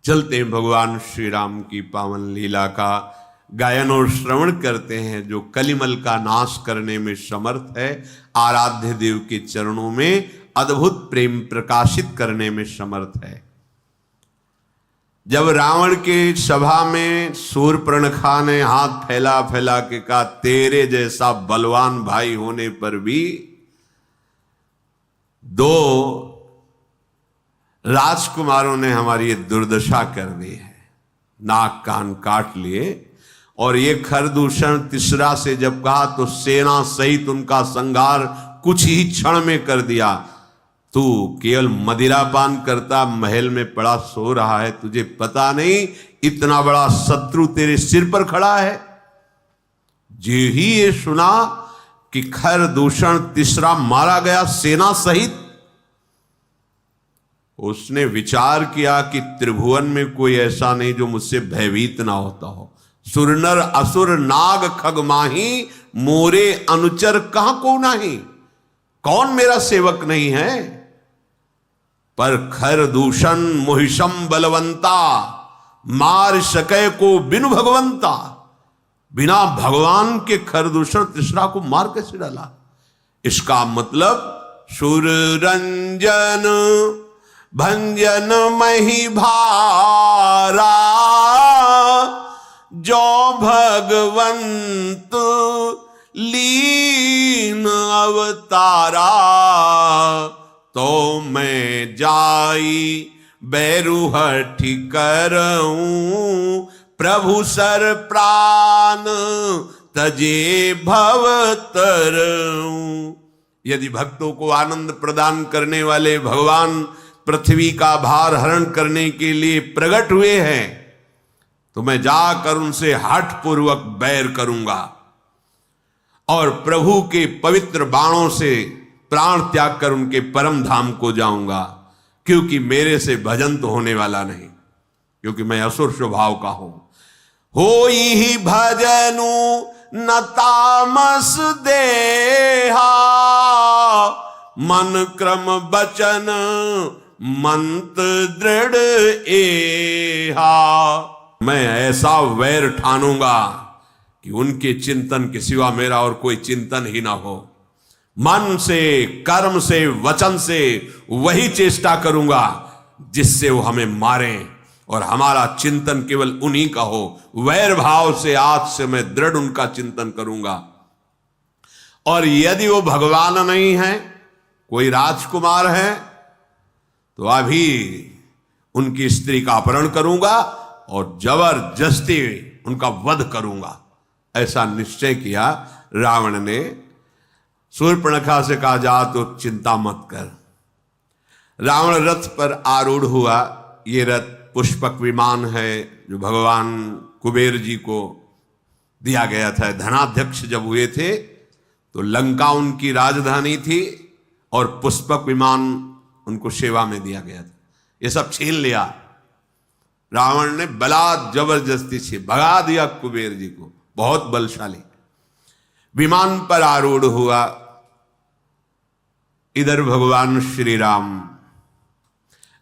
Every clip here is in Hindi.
चलते भगवान श्री राम की पावन लीला का गायन और श्रवण करते हैं, जो कलिमल का नाश करने में समर्थ है, आराध्य देव के चरणों में अद्भुत प्रेम प्रकाशित करने में समर्थ है। जब रावण के सभा में शूर्पणखा ने हाथ फैला फैला के कहा, तेरे जैसा बलवान भाई होने पर भी दो राजकुमारों ने हमारी ये दुर्दशा कर दी है, नाक कान काट लिए। और ये खरदूषण तीसरा से जब कहा तो सेना सहित उनका संहार कुछ ही क्षण में कर दिया। तू केवल मदिरापान करता महल में पड़ा सो रहा है, तुझे पता नहीं इतना बड़ा शत्रु तेरे सिर पर खड़ा है। जो ही ये सुना कि खरदूषण तीसरा मारा गया सेना सहित, उसने विचार किया कि त्रिभुवन में कोई ऐसा नहीं जो मुझसे भयभीत ना होता हो। सुरनर असुर नाग खग माही, मोरे अनुचर कहां को नहीं। कौन मेरा सेवक नहीं है? पर खरदूषण मोहिशम बलवंता, मार सके को बिनु भगवंता। बिना भगवान के खरदूषण तीसरा को मार कैसे डाला? इसका मतलब सुर रंजन भंजन मही भारा, जो भगवंत लीन अवतारा। तो मैं जाई बैरुहठि करऊं, प्रभु सर प्राण तजे भवतरऊं। यदि भक्तों को आनंद प्रदान करने वाले भगवान पृथ्वी का भार हरण करने के लिए प्रकट हुए हैं, तो मैं जाकर उनसे हठ पूर्वक बैर करूंगा और प्रभु के पवित्र बाणों से प्राण त्याग कर उनके परम धाम को जाऊंगा। क्योंकि मेरे से भजन तो होने वाला नहीं, क्योंकि मैं असुर स्वभाव का हूं। होई ही भजनु न तामस देहा, मन क्रम बचन मंत्र दृढ़ एहा। मैं ऐसा वैर ठानूंगा कि उनके चिंतन के सिवा मेरा और कोई चिंतन ही ना हो। मन से, कर्म से, वचन से वही चेष्टा करूंगा जिससे वो हमें मारें, और हमारा चिंतन केवल उन्हीं का हो। वैर भाव से आज से मैं दृढ़ उनका चिंतन करूंगा। और यदि वो भगवान नहीं है, कोई राजकुमार है, तो अभी उनकी स्त्री का अपहरण करूंगा और जबरदस्ती उनका वध करूंगा। ऐसा निश्चय किया रावण ने। शूर्पणखा से कहा, जा तो चिंता मत कर। रावण रथ पर आरूढ़ हुआ। ये रथ पुष्पक विमान है जो भगवान कुबेर जी को दिया गया था। धनाध्यक्ष जब हुए थे तो लंका उनकी राजधानी थी और पुष्पक विमान उनको सेवा में दिया गया था। ये सब छीन लिया रावण ने, बलात् जबरदस्ती से भगा दिया कुबेर जी को। बहुत बलशाली विमान पर आरूढ़ हुआ। इधर भगवान श्री राम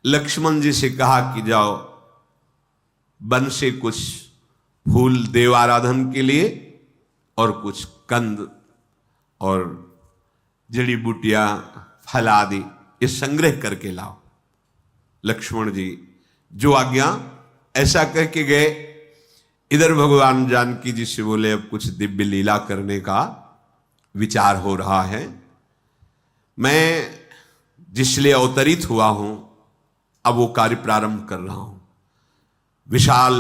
लक्ष्मण जी से कहा कि जाओ वन से कुछ फूल देव आराधन के लिए और कुछ कंद और जड़ी बूटियां फल आदि ये संग्रह करके लाओ। लक्ष्मण जी जो आज्ञा, ऐसा कह के गए। इधर भगवान जानकी जी से बोले, अब कुछ दिव्य लीला करने का विचार हो रहा है। मैं जिसलिए अवतरित हुआ हूं, अब वो कार्य प्रारंभ कर रहा हूं। विशाल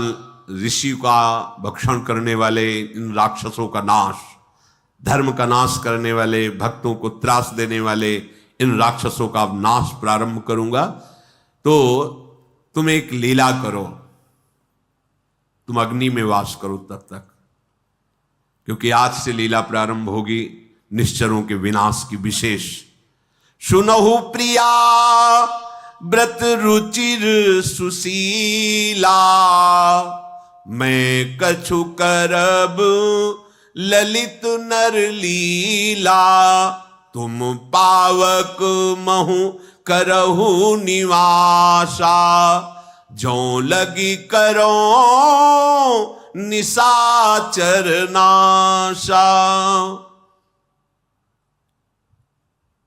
ऋषि का भक्षण करने वाले इन राक्षसों का नाश, धर्म का नाश करने वाले, भक्तों को त्रास देने वाले इन राक्षसों का नाश प्रारंभ करूंगा। तो तुम एक लीला करो, तुम अग्नि में वास करो तब तक, क्योंकि आज से लीला प्रारंभ होगी निश्चरों के विनाश की विशेष। सुनहु प्रिया व्रत रुचिर सुशीला, मैं कछु करब ललित नर लीला। तुम पावक महु करहु निवासा, जो लगी करो निशाचर नाशा।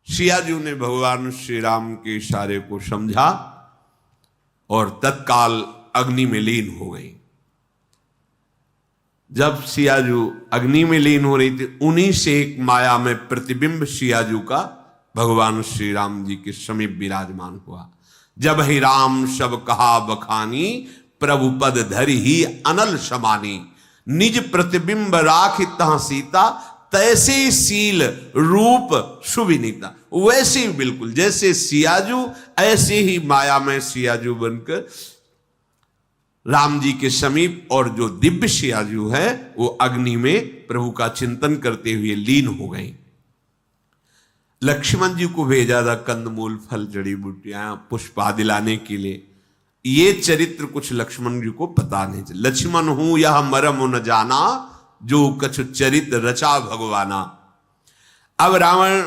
सियाजू ने भगवान श्री राम के इशारे को समझा और तत्काल अग्नि में लीन हो गई। जब सियाजू अग्नि में लीन हो रही थी, उन्हीं से एक माया में प्रतिबिंब सियाजू का भगवान श्री राम जी के समीप विराजमान हुआ। जब ही राम सब कहा बखानी, प्रभु पद धरि ही अनल समानी। निज प्रतिबिंब राख तहाँ सीता, तैसे सील रूप सुविनीता। वैसे ही बिल्कुल जैसे सियाजू, ऐसे ही माया में सियाजू बनकर राम जी के समीप, और जो दिव्य सियाजू है वो अग्नि में प्रभु का चिंतन करते हुए लीन हो गई। लक्ष्मण जी को भेजा था कंदमूल फल जड़ी बूटियां पुष्प आदि लाने के लिए। ये चरित्र कुछ लक्ष्मण जी को पता नहीं चला। लक्ष्मण हूं यह मरम न जाना, जो कछु चरित्र रचा भगवाना। अब रावण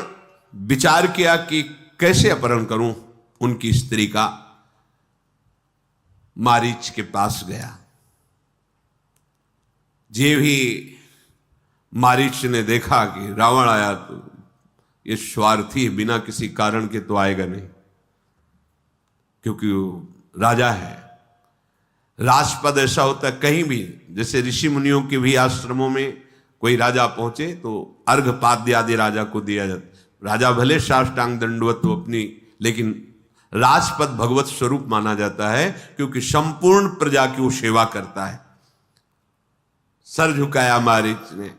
विचार किया कि कैसे अपहरण करूं उनकी स्त्री का। मारीच के पास गया। जे भी मारीच ने देखा कि रावण आया तो ये स्वार्थी बिना किसी कारण के तो आएगा नहीं, क्योंकि वो राजा है। राजपद ऐसा होता है कहीं भी, जैसे ऋषि मुनियों के भी आश्रमों में कोई राजा पहुंचे तो अर्घपाद्य आदि राजा को दिया जाता। राजा भले साष्टांग दंडवत हो अपनी, लेकिन राजपद भगवत स्वरूप माना जाता है, क्योंकि संपूर्ण प्रजा की वो सेवा करता है। सर झुकाया मारीच ने,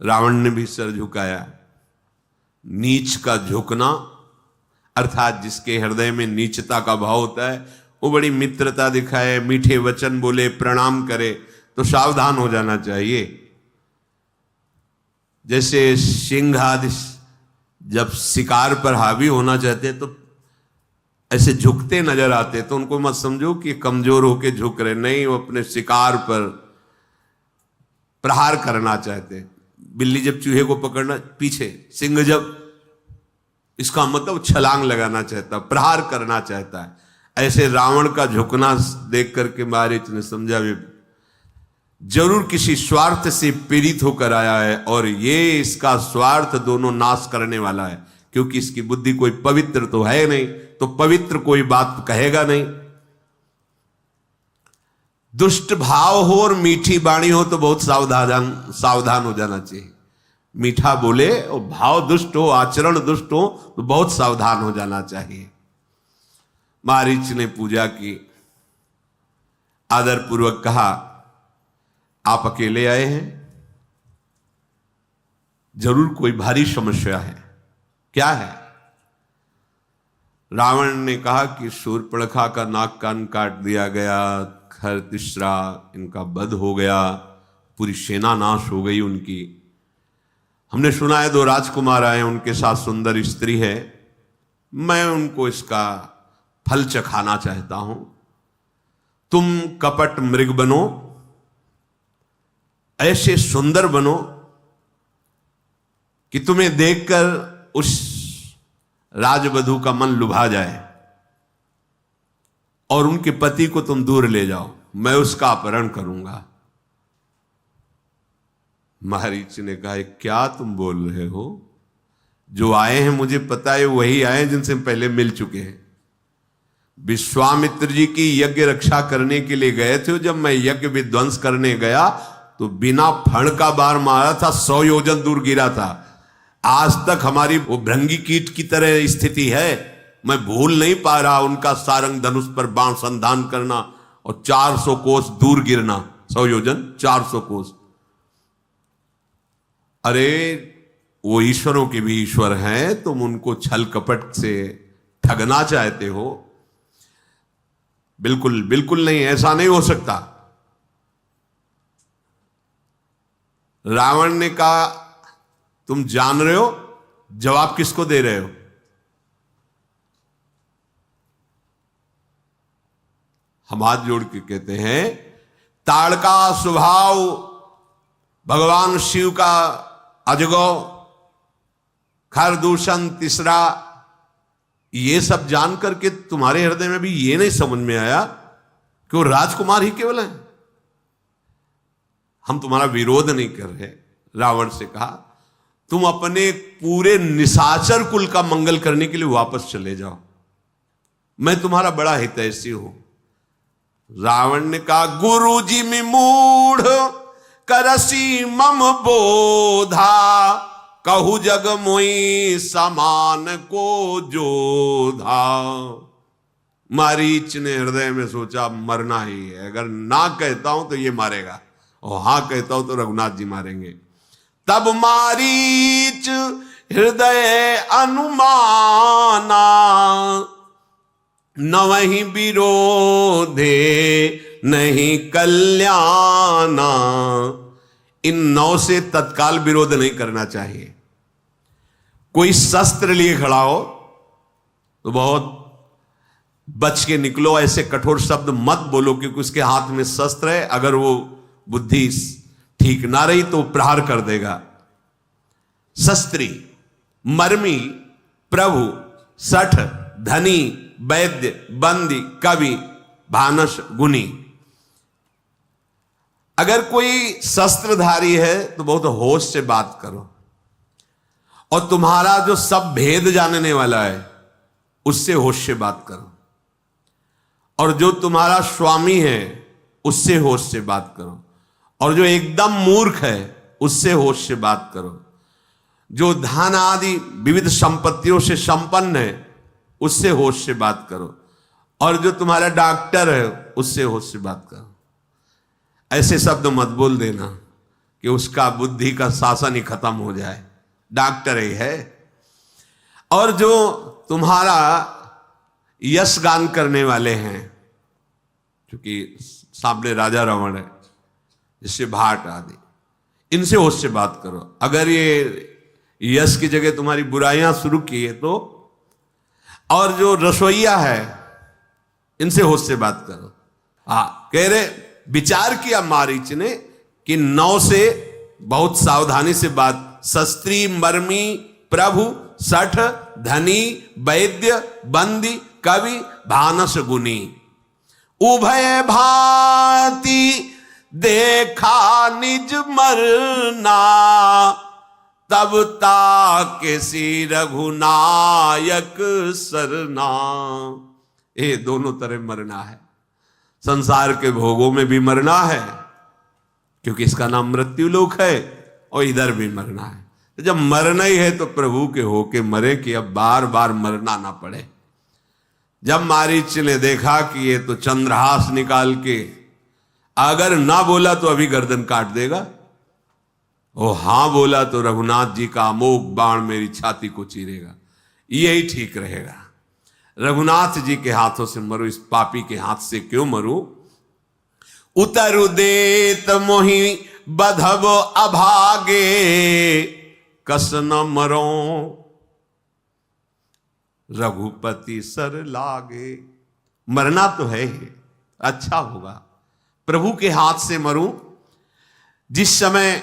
रावण ने भी सर झुकाया। नीच का झुकना अर्थात जिसके हृदय में नीचता का भाव होता है, वो बड़ी मित्रता दिखाए, मीठे वचन बोले, प्रणाम करे तो सावधान हो जाना चाहिए। जैसे सिंह आदि जब शिकार पर हावी होना चाहते तो ऐसे झुकते नजर आते, तो उनको मत समझो कि कमजोर होके झुक रहे, नहीं, वो अपने शिकार पर प्रहार करना चाहते। बिल्ली जब चूहे को पकड़ना पीछे, सिंह जब, इसका मतलब छलांग लगाना चाहता, प्रहार करना चाहता है। ऐसे रावण का झुकना देख करके मारीच ने समझा भी जरूर किसी स्वार्थ से पीड़ित होकर आया है, और ये इसका स्वार्थ दोनों नाश करने वाला है, क्योंकि इसकी बुद्धि कोई पवित्र तो है नहीं, तो पवित्र कोई बात कहेगा नहीं। दुष्ट भाव हो और मीठी वाणी हो तो बहुत सावधान हो जाना चाहिए। मीठा बोले और भाव दुष्ट हो, आचरण दुष्ट हो तो बहुत सावधान हो जाना चाहिए। मारीच ने पूजा की, आदर पूर्वक कहा, आप अकेले आए हैं, जरूर कोई भारी समस्या है, क्या है? रावण ने कहा कि शूर्पणखा का नाक कान काट दिया गया, खरतिश्रा इनका वध हो गया, पूरी सेना नाश हो गई उनकी। हमने सुना है 2 राजकुमार आए, उनके साथ सुंदर स्त्री है, मैं उनको इसका फल चखाना चाहता हूं। तुम कपट मृग बनो, ऐसे सुंदर बनो कि तुम्हें देखकर उस राजवधू का मन लुभा जाए और उनके पति को तुम दूर ले जाओ, मैं उसका अपहरण करूंगा। मारीच ने कहा, क्या तुम बोल रहे हो? जो आए हैं मुझे पता है, वही आए हैं जिनसे पहले मिल चुके हैं। विश्वामित्र जी की यज्ञ रक्षा करने के लिए गए थे। जब मैं यज्ञ विध्वंस करने गया तो बिना फण का बार मारा था, 100 योजन दूर गिरा था। आज तक हमारी वो भृंगी कीट की तरह स्थिति है। मैं भूल नहीं पा रहा उनका सारंग धनुष पर बाण संधान करना और 400 कोस दूर गिरना, 100 योजन 400 कोस। अरे वो ईश्वरों के भी ईश्वर हैं, तुम उनको छल कपट से ठगना चाहते हो? बिल्कुल बिल्कुल नहीं, ऐसा नहीं हो सकता। रावण ने कहा, तुम जान रहे हो जवाब किसको दे रहे हो? हम हाथ जोड़ के कहते हैं, ताड़का स्वभाव भगवान शिव का अजगौ, खरदूषण तीसरा, ये सब जान करके तुम्हारे हृदय में भी ये नहीं समझ में आया कि वो राजकुमार ही केवल है। हम तुम्हारा विरोध नहीं कर रहे। रावण से कहा तुम अपने पूरे निशाचर कुल का मंगल करने के लिए वापस चले जाओ, मैं तुम्हारा बड़ा हितैषी हूं। रावण ने कहा गुरु जी में मूढ़ करसी मम बोधा, कहु जग मोई समान को जोधा। मारीच ने हृदय में सोचा मरना ही है, अगर ना कहता हूं तो ये मारेगा और हां कहता हूं तो रघुनाथ जी मारेंगे। तब मारीच हृदय अनुमाना, न वही विरोधे नहीं कल्याणा। इन 9 से तत्काल विरोध नहीं करना चाहिए। कोई शस्त्र लिए खड़ा हो तो बहुत बच के निकलो, ऐसे कठोर शब्द मत बोलो क्योंकि उसके हाथ में शस्त्र है। अगर वो बुद्धि ठीक ना रही तो प्रहार कर देगा। शस्त्री, मर्मी, प्रभु, सठ, धनी, वैद्य, बंदी, कवि, भानस, गुनी। अगर कोई शस्त्रधारी है तो बहुत होश से बात करो, और तुम्हारा जो सब भेद जानने वाला है उससे होश से बात करो, और जो तुम्हारा स्वामी है उससे होश से बात करो, और जो एकदम मूर्ख है उससे होश से बात करो, जो धन आदि विविध संपत्तियों से संपन्न है उससे होश से बात करो, और जो तुम्हारा डॉक्टर है उससे होश से बात करो। ऐसे शब्द मत बोल देना कि उसका बुद्धि का शासन ही खत्म हो जाए, डॉक्टर ही है। और जो तुम्हारा यश गान करने वाले हैं, क्योंकि सामने राजा रावण है, जिससे भाट आदि, इनसे होश से बात करो। अगर ये यश की जगह तुम्हारी बुराइयां शुरू की है तो, और जो रसोईया है इनसे होश से बात करो। कह रहे विचार किया मारीच ने कि 9 से बहुत सावधानी से बात। शस्त्री, मर्मी, प्रभु, सठ, धनी, वैद्य, बंदी, कवि, भानस, गुनी। उभय भांति देखा निज मरना, तब ताके सी रघुनायक सरना। ये दोनों तरह मरना है। संसार के भोगों में भी मरना है क्योंकि इसका नाम मृत्यु लोक है, और इधर भी मरना है। तो जब मरना ही है तो प्रभु के होके मरे कि अब बार बार मरना ना पड़े। जब मारीच ने देखा कि ये तो चंद्रहास निकाल के अगर ना बोला तो अभी गर्दन काट देगा, और हां बोला तो रघुनाथ जी का अमोघ बाण मेरी छाती को चीरेगा, यही ठीक रहेगा। रघुनाथ जी के हाथों से मरो, इस पापी के हाथ से क्यों मरूं। उतरु देत मोहि बधब अभागे, कस न मरो रघुपति सर लागे। मरना तो है ही, अच्छा होगा प्रभु के हाथ से मरूं। जिस समय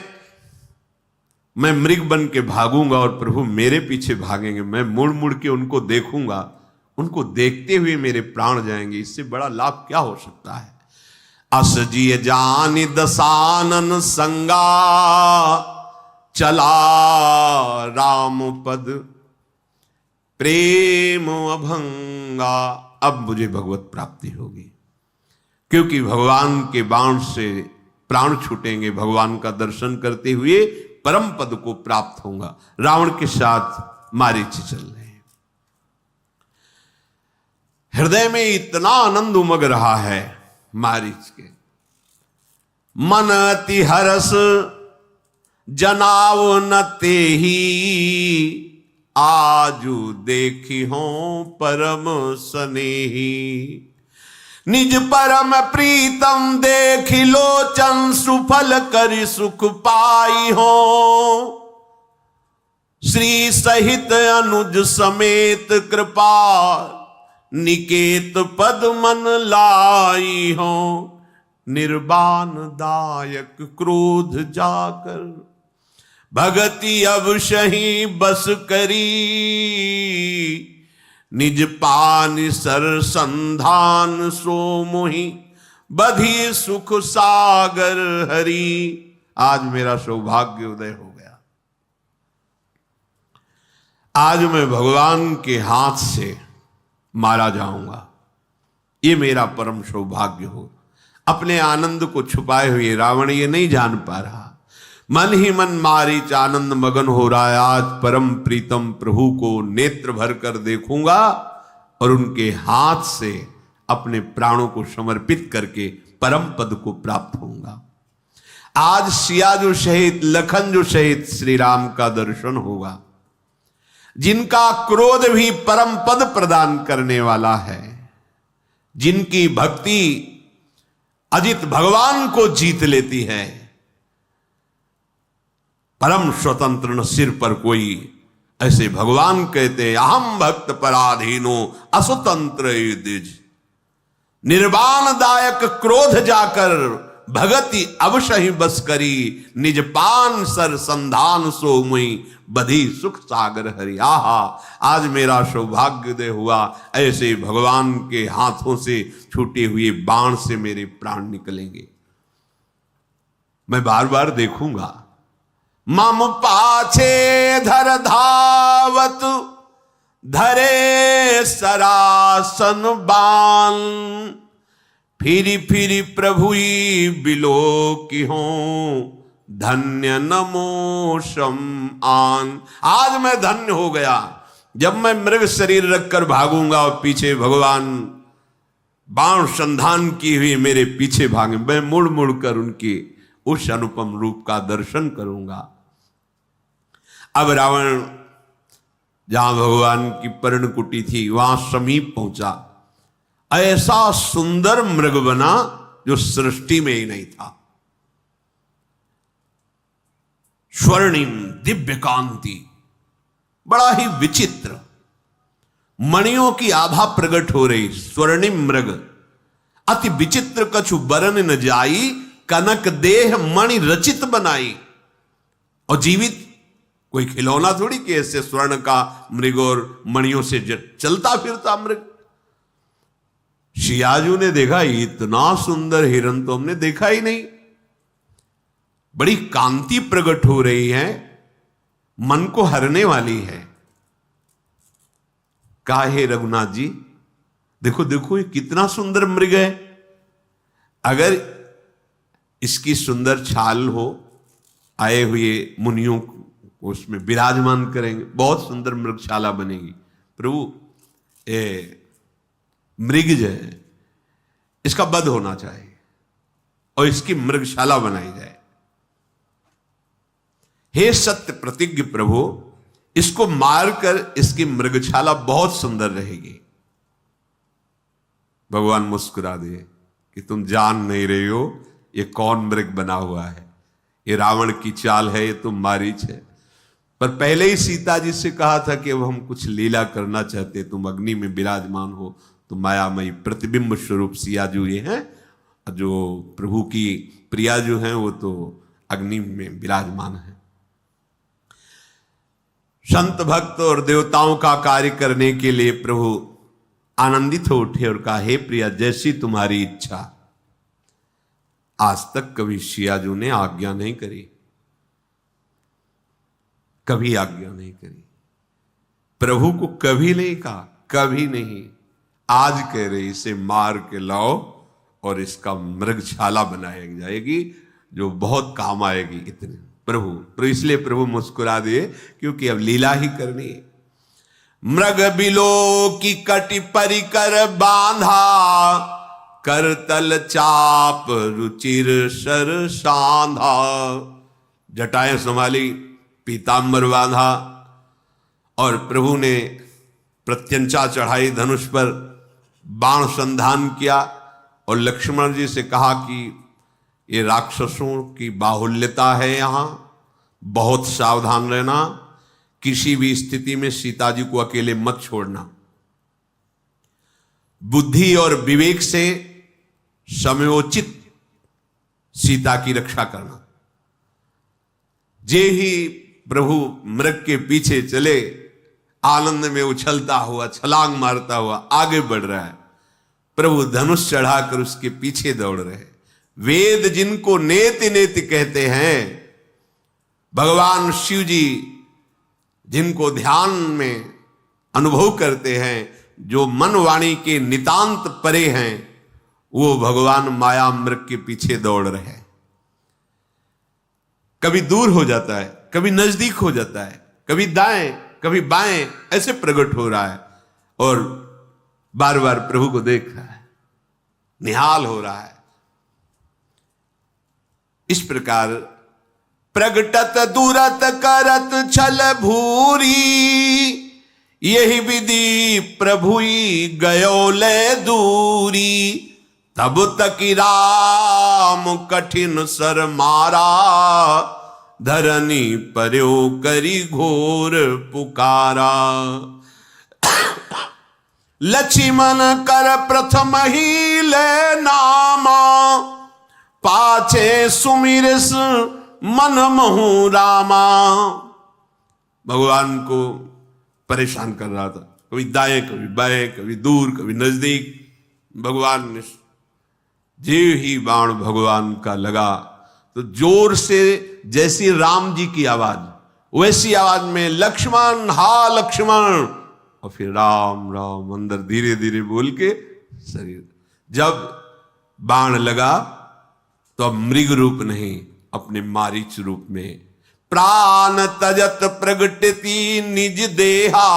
मैं मृग बन के भागूंगा और प्रभु मेरे पीछे भागेंगे, मैं मुड़ मुड़ के उनको देखूंगा, उनको देखते हुए मेरे प्राण जाएंगे। इससे बड़ा लाभ क्या हो सकता है। असजिय जानि दसानन संगा, चला राम पद प्रेम अभंगा। अब मुझे भगवत प्राप्ति होगी, क्योंकि भगवान के बाण से प्राण छूटेंगे। भगवान का दर्शन करते हुए परम पद को प्राप्त होगा। रावण के साथ मारीच चल रहे हैं। हृदय में इतना आनंद उमग रहा है मारीच के। मन अति हरस जनाव न तेहि, आजू देखी हो परम स्नेही। निज परम प्रीतम देखि लोचन, सुफल करि सुख पाई हो। श्री सहित अनुज समेत कृपा, निकेत पद मन लाई हो। निर्वाण दायक क्रोध जाकर, भगति अवशही बस करी। निज पानि सर संधान सो मोहि बधी सुख सागर हरि। आज मेरा सौभाग्य उदय हो गया। आज मैं भगवान के हाथ से मारा जाऊंगा, ये मेरा परम सौभाग्य हो। अपने आनंद को छुपाए हुए रावण ये नहीं जान पा रहा। मन ही मन मारीच आनंद मगन हो रहा है। आज परम प्रीतम प्रभु को नेत्र भर कर देखूंगा और उनके हाथ से अपने प्राणों को समर्पित करके परम पद को प्राप्त होऊंगा। आज सिया जो शहीद, लखन जो शहीद श्री राम का दर्शन होगा, जिनका क्रोध भी परम पद प्रदान करने वाला है, जिनकी भक्ति अजित भगवान को जीत लेती है। परम स्वतंत्र न सिर पर कोई, ऐसे भगवान कहते हैं अहम भक्त पराधीनो असुतंत्र द्विज। निर्वाण दायक क्रोध जाकर भगति अवश्य बस करी, निज पान सर संधान सो मुई बधी सुख सागर हरि। आहा, आज मेरा सौभाग्योदय हुआ। ऐसे भगवान के हाथों से छूटे हुए बाण से मेरे प्राण निकलेंगे। मैं बार बार देखूंगा। मम पाछे धर धावत धरे सरासन बान, फिरी फिरी प्रभुई बिलो की हो धन्य नमो शम आन। आज मैं धन्य हो गया जब मैं मृग शरीर रखकर भागूंगा और पीछे भगवान बाण संधान की हुई मेरे पीछे भागे। मैं मुड़ मुड़ कर उनके उस अनुपम रूप का दर्शन करूंगा। अब रावण जहां भगवान की पर्णकुटी थी वहां समीप पहुंचा। ऐसा सुंदर मृग बना जो सृष्टि में ही नहीं था। स्वर्णिम दिव्य कांति, बड़ा ही विचित्र, मणियों की आभा प्रकट हो रही। स्वर्णिम मृग अति विचित्र, कछु बरन न जाई, कनक देह मणि रचित बनाई। और जीवित कोई खिलौना थोड़ी कि ऐसे स्वर्ण का मृग और मणियों से चलता फिरता मृग। शियाजू ने देखा इतना सुंदर हिरण तो हमने देखा ही नहीं। बड़ी कांति प्रकट हो रही है, मन को हरने वाली है। काहे रघुनाथ जी, देखो देखो ये कितना सुंदर मृग है। अगर इसकी सुंदर छाल हो, आए हुए मुनियों को उसमें विराजमान करेंगे, बहुत सुंदर मृगशाला बनेगी। प्रभु मृग जो है इसका वध होना चाहिए और इसकी मृगशाला बनाई जाए। हे सत्य प्रतिज्ञ प्रभु, इसको मारकर इसकी मृगशाला बहुत सुंदर रहेगी। भगवान मुस्कुरा दिए कि तुम जान नहीं रही हो ये कौन मृग बना हुआ है। ये रावण की चाल है, ये तो मारीच है। पर पहले ही सीता जी से कहा था कि अब हम कुछ लीला करना चाहते, तुम अग्नि में विराजमान हो। तो मायामयी प्रतिबिंब स्वरूप सिया जो ये हैं, जो प्रभु की प्रिया जो हैं, वो तो अग्नि में विराजमान है। संत भक्त और देवताओं का कार्य करने के लिए प्रभु आनंदित हो उठे और कहा, हे प्रिया, जैसी तुम्हारी इच्छा। आज तक कभी सियाजू ने आज्ञा नहीं करी, कभी आज्ञा नहीं करी, प्रभु को कभी नहीं कहा, कभी नहीं। आज कह रहे इसे मार के लाओ और इसका मृगशाला बनाई जाएगी जो बहुत काम आएगी। इतने प्रभु इसलिए प्रभु मुस्कुरा दिए क्योंकि अब लीला ही करनी है। मृग बिलो की कटि परिकर बांधा, करतल चाप रुचिर सर सांधा। जटाएं संभाली, पीतांबर बांधा और प्रभु ने प्रत्यंचा चढ़ाई, धनुष पर बाण संधान किया और लक्ष्मण जी से कहा कि ये राक्षसों की बाहुल्यता है, यहां बहुत सावधान रहना, किसी भी स्थिति में सीता जी को अकेले मत छोड़ना, बुद्धि और विवेक से समयोचित सीता की रक्षा करना। जे ही प्रभु मृग के पीछे चले, आनंद में उछलता हुआ, छलांग मारता हुआ आगे बढ़ रहा है। प्रभु धनुष चढ़ाकर उसके पीछे दौड़ रहे हैं। वेद जिनको नेति नेति कहते हैं, भगवान शिव जी जिनको ध्यान में अनुभव करते हैं, जो मन वाणी के नितांत परे हैं, वो भगवान माया मृग के पीछे दौड़ रहे हैं। कभी दूर हो जाता है, कभी नजदीक हो जाता है, कभी दाएं कभी बाएं, ऐसे प्रकट हो रहा है और बार बार प्रभु को देख रहा है, निहाल हो रहा है। इस प्रकार प्रगटत दूरत करत छल भूरी, यही विधि प्रभुई गयो ले दूरी। तब तक राम कठिन सर मारा, धरनी पर्यो करी घोर पुकारा। लक्ष्मण कर प्रथम ही ले नामा, पाछे सुमिरस मन महु रामा। भगवान को परेशान कर रहा था, कभी दाएं कभी बाएं, कभी दूर कभी नजदीक। भगवान ने जीव ही बाण भगवान का लगा तो जोर से जैसी राम जी की आवाज, वैसी आवाज में लक्ष्मण हा लक्ष्मण, और फिर राम राम अंदर धीरे धीरे बोल के शरीर। जब बाण लगा तो अब मृग रूप नहीं, अपने मारीच रूप में प्राण तजत प्रगटती निज देहा,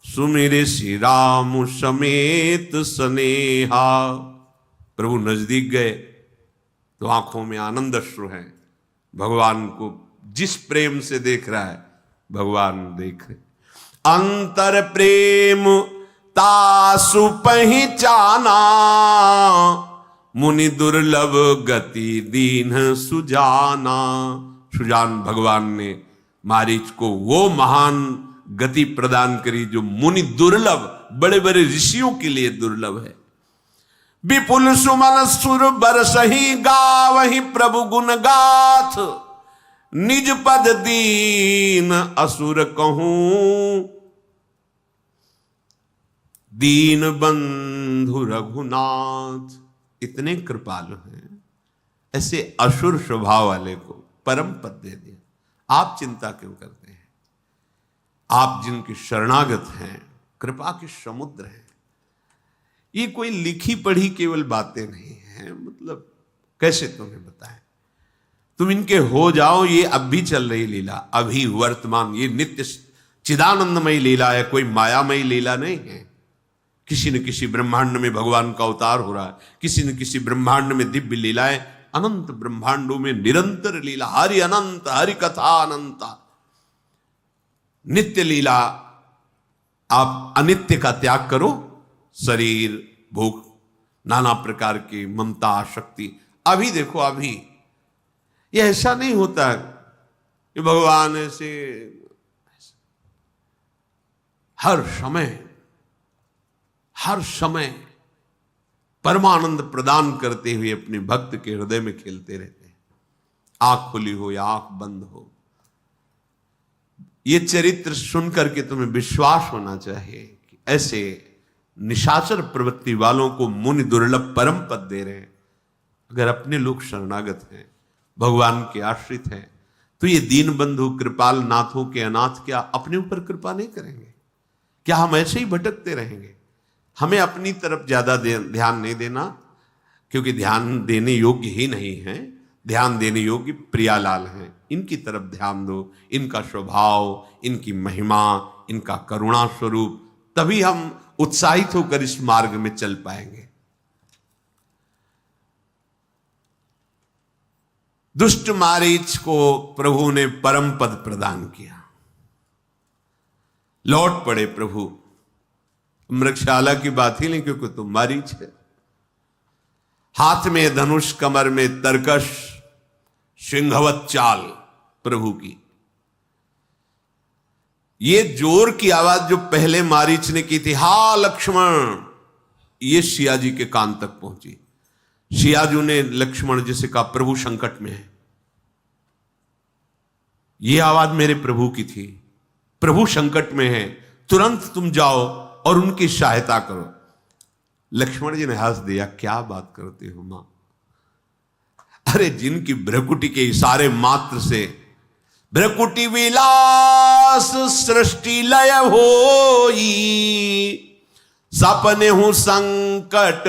सुमिरे श्री राम समेत स्नेहा। प्रभु नजदीक गए तो आंखों में आनंद अश्रु हैं। भगवान को जिस प्रेम से देख रहा है, भगवान देख रहे। अंतर प्रेम तासु पहचाना, मुनि दुर्लभ गति दीन सुजाना। सुजान भगवान ने मारीच को वो महान गति प्रदान करी जो मुनि दुर्लभ, बड़े बड़े ऋषियों के लिए दुर्लभ है। विपुल सुमन सुर बरसही गावहि प्रभु गुण गाथ, निज पद दीन असुर कहूं, दीन बंधु रघुनाथ। इतने कृपालु हैं, ऐसे असुर स्वभाव वाले को परम पद दे दिया। आप चिंता क्यों करते हैं? आप जिनके शरणागत हैं, कृपा के समुद्र हैं। ये कोई लिखी पढ़ी केवल बातें नहीं हैं। मतलब कैसे तुम्हें बताएं? तुम इनके हो जाओ। ये अब भी चल रही लीला, अभी वर्तमान, ये नित्य चिदानंदमयी लीला है, कोई मायामयी लीला नहीं है। किसी न किसी ब्रह्मांड में भगवान का अवतार हो रहा है, किसी न किसी ब्रह्मांड में दिव्य लीलाएं, अनंत ब्रह्मांडों में निरंतर लीला, हरि अनंत, हरि कथा अनंत, नित्य लीला। आप अनित्य का त्याग करो, शरीर, भूख, नाना प्रकार की ममता, आसक्ति। अभी देखो, अभी ये ऐसा नहीं होता कि भगवान ऐसे हर समय परमानंद प्रदान करते हुए अपने भक्त के हृदय में खेलते रहते हैं, आंख खुली हो या आंख बंद हो। ये चरित्र सुनकर के तुम्हें विश्वास होना चाहिए कि ऐसे निशाचर प्रवृत्ति वालों को मुनि दुर्लभ परम पद दे रहे हैं। अगर अपने लोग शरणागत हैं, भगवान के आश्रित हैं, तो ये दीन बंधु कृपाल नाथों के अनाथ क्या अपने ऊपर कृपा नहीं करेंगे? क्या हम ऐसे ही भटकते रहेंगे? हमें अपनी तरफ ज्यादा ध्यान नहीं देना, क्योंकि ध्यान देने योग्य ही नहीं है। ध्यान देने योग्य प्रियालाल हैं, इनकी तरफ ध्यान दो। इनका स्वभाव, इनकी महिमा, इनका करुणा स्वरूप, तभी हम उत्साहित होकर इस मार्ग में चल पाएंगे। दुष्ट मारीच को प्रभु ने परम पद प्रदान किया। लौट पड़े प्रभु। मृगशाला की बात ही नहीं, क्योंकि तुम मारीच है। हाथ में धनुष, कमर में तरकश, सिंहवत चाल प्रभु की। ये जोर की आवाज जो पहले मारीच ने की थी, हा लक्ष्मण, ये सियाजी के कान तक पहुंची। सियाजू ने लक्ष्मण जैसे कहा, प्रभु संकट में है। ये आवाज मेरे प्रभु की थी। प्रभु संकट में है, तुरंत तुम जाओ और उनकी सहायता करो। लक्ष्मण जी ने हंस दिया, क्या बात करते हो मां? अरे जिनकी भ्रकुटी के इशारे मात्र से भ्रकुटी विलास सृष्टि लय होई, सपने हूं संकट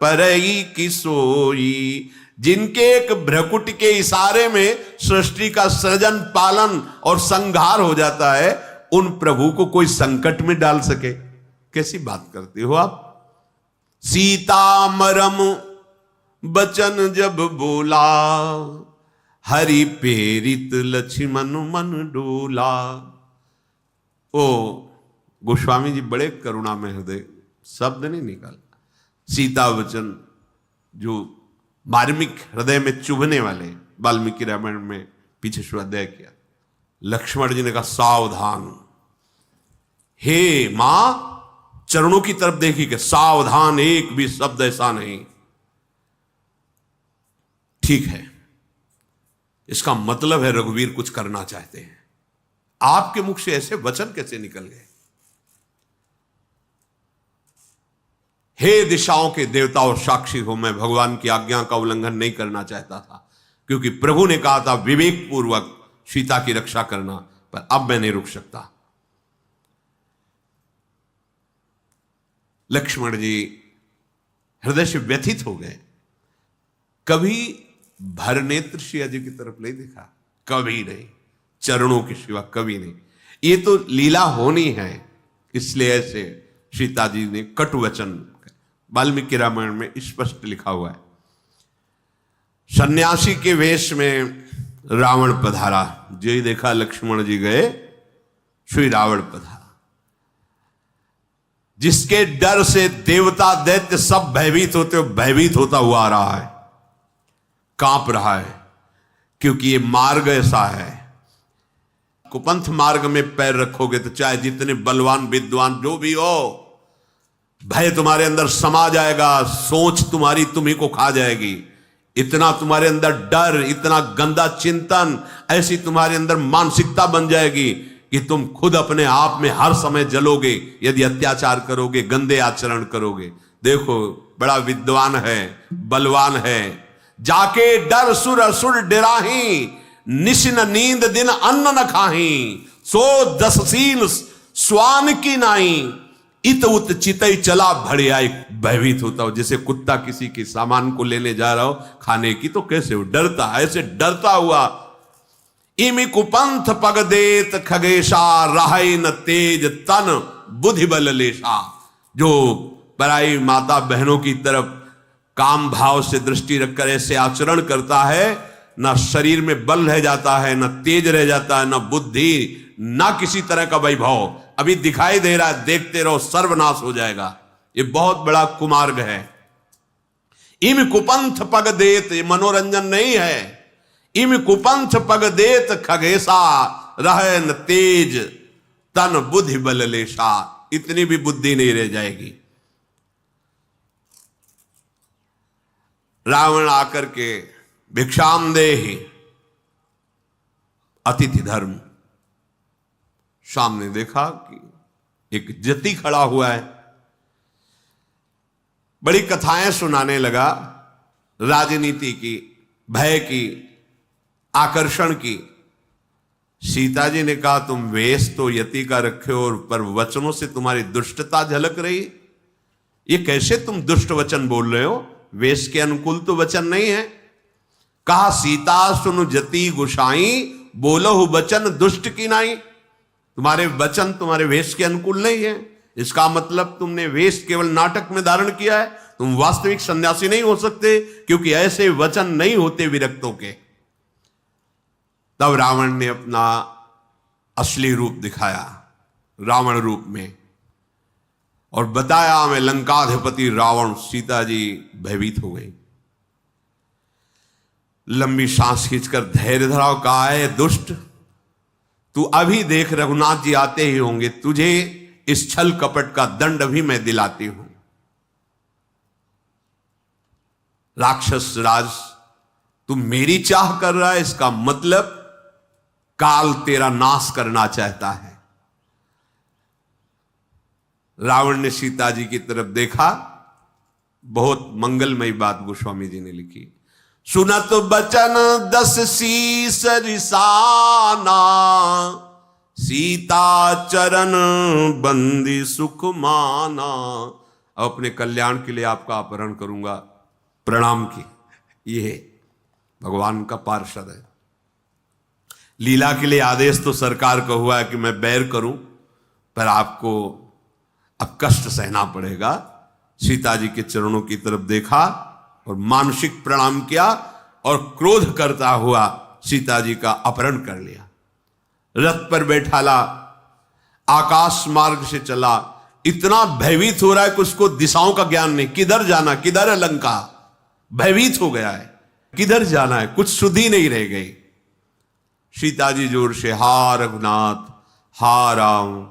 परई की सोई। जिनके एक भ्रकुटी के इशारे में सृष्टि का सृजन पालन और संहार हो जाता है, उन प्रभु को कोई संकट में डाल सके? कैसी बात करते हो आप? सीता मरम बचन जब बोला, हरि प्रेरित लक्ष्मण मन डोला। ओ गोस्वामी जी बड़े करुणा में हृदय, शब्द नहीं निकाल। सीता वचन जो मार्मिक हृदय में चुभने वाले, वाल्मीकि रामायण में पीछे स्वाध्याय किया। लक्ष्मण जी ने कहा सावधान, हे मां, चरणों की तरफ देखी कि सावधान, एक भी शब्द ऐसा नहीं। ठीक है, इसका मतलब है रघुवीर कुछ करना चाहते हैं। आपके मुख से ऐसे वचन कैसे निकल गए? हे दिशाओं के देवताओं साक्षी हो, मैं भगवान की आज्ञा का उल्लंघन नहीं करना चाहता था, क्योंकि प्रभु ने कहा था विवेक पूर्वक सीता की रक्षा करना, पर अब मैं नहीं रुक सकता। लक्ष्मण जी हृदय से व्यथित हो गए। कभी भरनेत्र सिया जी की तरफ नहीं देखा, कभी नहीं, चरणों के सिवा कभी नहीं। ये तो लीला होनी है, इसलिए ऐसे सीता जी ने कटु वचन, वाल्मीकि रामायण में स्पष्ट लिखा हुआ है। सन्यासी के वेश में रावण पधारा, जो ही देखा लक्ष्मण जी गए, श्री रावण पधारा। जिसके डर से देवता दैत्य सब भयभीत होते हो, भयभीत होता हुआ आ रहा है, कांप रहा है, क्योंकि ये मार्ग ऐसा है। कुपंथ मार्ग में पैर रखोगे तो चाहे जितने बलवान विद्वान जो भी हो, भय तुम्हारे अंदर समा जाएगा, सोच तुम्हारी तुम्ही को खा जाएगी। इतना तुम्हारे अंदर डर, इतना गंदा चिंतन, ऐसी तुम्हारे अंदर मानसिकता बन जाएगी कि तुम खुद अपने आप में हर समय जलोगे यदि अत्याचार करोगे, गंदे आचरण करोगे। देखो बड़ा विद्वान है, बलवान है, जाके डर सुर असुर डराही, निशिन नींद दिन अन्न न खाही, सो दससील स्वान की नाई, इत उत चितई चला भड़े आई। भयभीत होता हो, जैसे कुत्ता किसी के सामान को लेने जा रहा हो खाने की, तो कैसे हो, डरता, ऐसे डरता हुआ। इमि कुपंथ पग देत खगेशा, राहै न तेज तन बुद्धि बल लेशा। जो पराई माता बहनों की तरफ काम भाव से दृष्टि रखकर ऐसे आचरण करता है, ना शरीर में बल रह जाता है, ना तेज रह जाता है, ना बुद्धि, ना किसी तरह का वैभव। अभी दिखाई दे रहा है, देखते रहो, सर्वनाश हो जाएगा। ये बहुत बड़ा कुमार्ग है। इम कुपंथ पग देत, ये मनोरंजन नहीं है। इम कुपंथ पग देत खगेशा, रह न तेज तन बुद्धि बल लेशा। इतनी भी बुद्धि नहीं रह जाएगी। रावण आकर के भिक्षाम देहि, अतिथि धर्म, सामने देखा कि एक जति खड़ा हुआ है, बड़ी कथाएं सुनाने लगा, राजनीति की, भय की, आकर्षण की। सीता जी ने कहा तुम वेश तो यति का रखे हो, और पर वचनों से तुम्हारी दुष्टता झलक रही। ये कैसे तुम दुष्ट वचन बोल रहे हो? वेश के अनुकूल तो वचन नहीं है। कहा सीता सुनु जति गुसाई, बोलो वचन दुष्ट की नाई। तुम्हारे वचन तुम्हारे वेश के अनुकूल नहीं है। इसका मतलब तुमने वेश केवल नाटक में धारण किया है, तुम वास्तविक सन्यासी नहीं हो सकते, क्योंकि ऐसे वचन नहीं होते विरक्तों के। तब रावण ने अपना असली रूप दिखाया, रावण रूप में, और बताया मैं लंकाधिपति रावण। सीता जी भयभीत हो गई, लंबी सांस खींचकर धैर्य धराओ। कहा है दुष्ट, तू अभी देख रघुनाथ जी आते ही होंगे, तुझे इस छल कपट का दंड भी मैं दिलाती हूं। राक्षस राज, तू मेरी चाह कर रहा है, इसका मतलब काल तेरा नाश करना चाहता है। रावण ने सीता जी की तरफ देखा। बहुत मंगलमयी बात गोस्वामी जी ने लिखी। सुनत बचन दस शीस रिसाना, सीता चरण बंदी सुख माना। अपने कल्याण के लिए आपका अपहरण करूंगा, प्रणाम की। ये भगवान का पार्षद है। लीला के लिए आदेश तो सरकार का हुआ है कि मैं बैर करूं, पर आपको अब कष्ट सहना पड़ेगा। सीता जी के चरणों की तरफ देखा और मानसिक प्रणाम किया और क्रोध करता हुआ सीता जी का अपहरण कर लिया। रथ पर बैठाला, आकाश मार्ग से चला। इतना भयभीत हो रहा है कि उसको दिशाओं का ज्ञान नहीं, किधर जाना, किधर है लंका। भयभीत हो गया है, किधर जाना है, कुछ सुधि नहीं रह गई। सीता जी जोर से हा रघुनाथ, हा राम,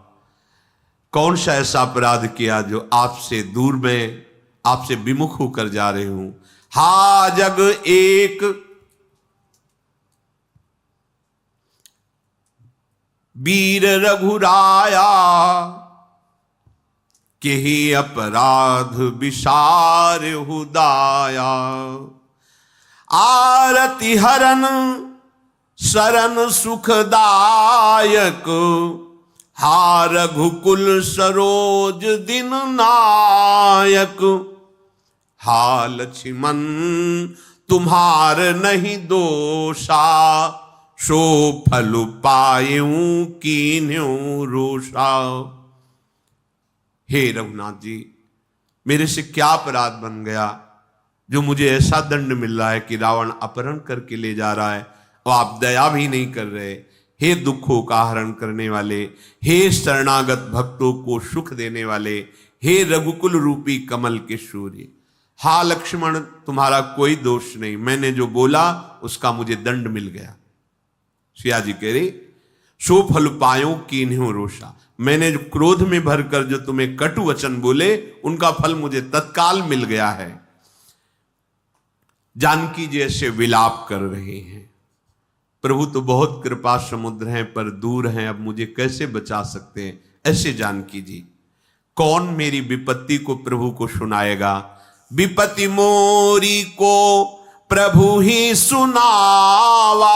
कौन सा ऐसा अपराध किया जो आपसे दूर में, आपसे विमुख होकर जा रही हूं। हा जग एक वीर रघुराया, के ही अपराध विसार हुदाया। आरति हरन शरण सुखदायक, हा रघुकुल सरोज दिन नायक। हा लक्ष्मण तुम्हार नहीं दोषा, सो फल पायूं कीन्यों रोषा। हे रघुनाथ जी, मेरे से क्या अपराध बन गया जो मुझे ऐसा दंड मिल रहा है कि रावण अपहरण करके ले जा रहा है और आप दया भी नहीं कर रहे। हे दुखों का हरण करने वाले, हे शरणागत भक्तों को सुख देने वाले, हे रघुकुल रूपी कमल के सूर्य। हा लक्ष्मण तुम्हारा कोई दोष नहीं, मैंने जो बोला उसका मुझे दंड मिल गया। सिया जी कह रहे सो फल पायो कीन्ह्यो रोषा, मैंने जो क्रोध में भरकर जो तुम्हें कटु वचन बोले उनका फल मुझे तत्काल मिल गया है। जानकी जी ऐसे विलाप कर रहे हैं, प्रभु तो बहुत कृपा समुद्र हैं पर दूर हैं, अब मुझे कैसे बचा सकते हैं। ऐसे जानकी जी, कौन मेरी विपत्ति को प्रभु को सुनाएगा। विपत्ति मोरी को प्रभु ही सुनावा,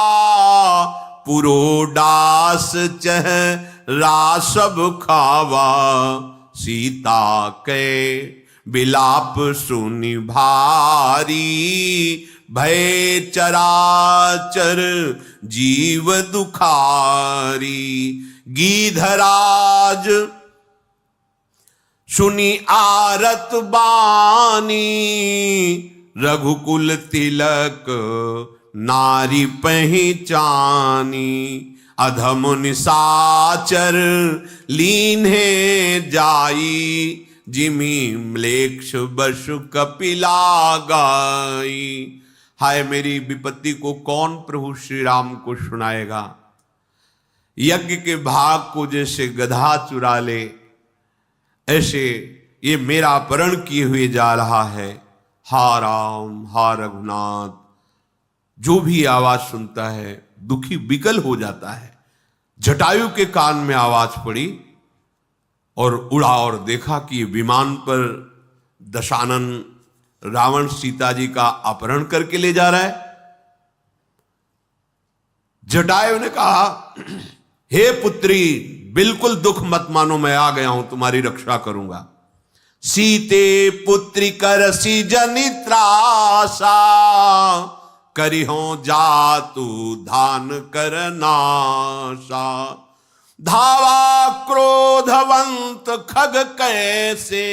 पुरोडास चेहरा सब खावा। सीता के विलाप सुनि भारी, भय चराचर जीव दुखारी। गीधराज सुनी आरत बानी, रघुकुल तिलक नारी पहचानी। अधम निशाचर लीन्हे जाई, जिमी म्लेच्छ बसु कपिला गाई। हाय मेरी विपत्ति को कौन प्रभु श्री राम को सुनाएगा। यज्ञ के भाग को जैसे गधा चुरा ले, ऐसे ये मेरा अपहरण किए हुए जा रहा है। हा राम, हा रघुनाथ, जो भी आवाज सुनता है दुखी विकल हो जाता है। जटायु के कान में आवाज पड़ी और उड़ा और देखा कि विमान पर दशानन रावण सीता जी का अपहरण करके ले जा रहा है। जटायु ने कहा, हे पुत्री, बिल्कुल दुख मत मानो, मैं आ गया हूं, तुम्हारी रक्षा करूंगा। सीते पुत्री करसी जनित्रासा, करिहो जातु धान करनाशा। धावा क्रोधवंत खग कैसे,